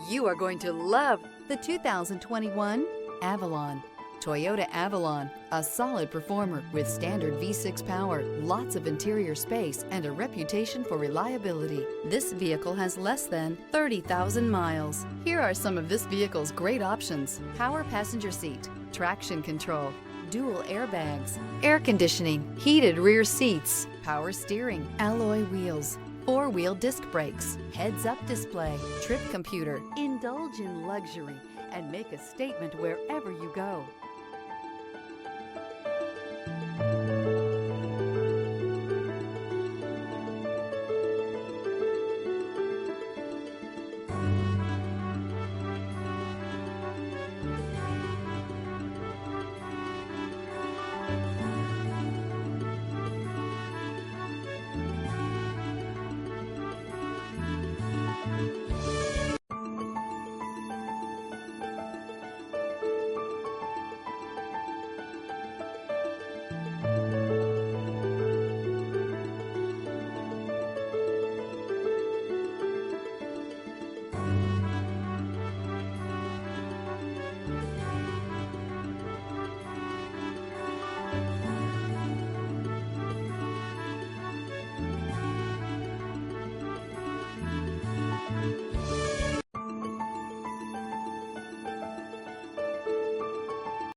You are going to love the 2021 Avalon. Toyota Avalon, a solid performer with standard V6 power, lots of interior space, and a reputation for reliability. This vehicle has less than 30,000 miles. Here are some of this vehicle's great options: power passenger seat, traction control, dual airbags, air conditioning, heated rear seats, power steering, alloy wheels, four-wheel disc brakes, heads-up display, trip computer. Indulge in luxury and make a statement wherever you go.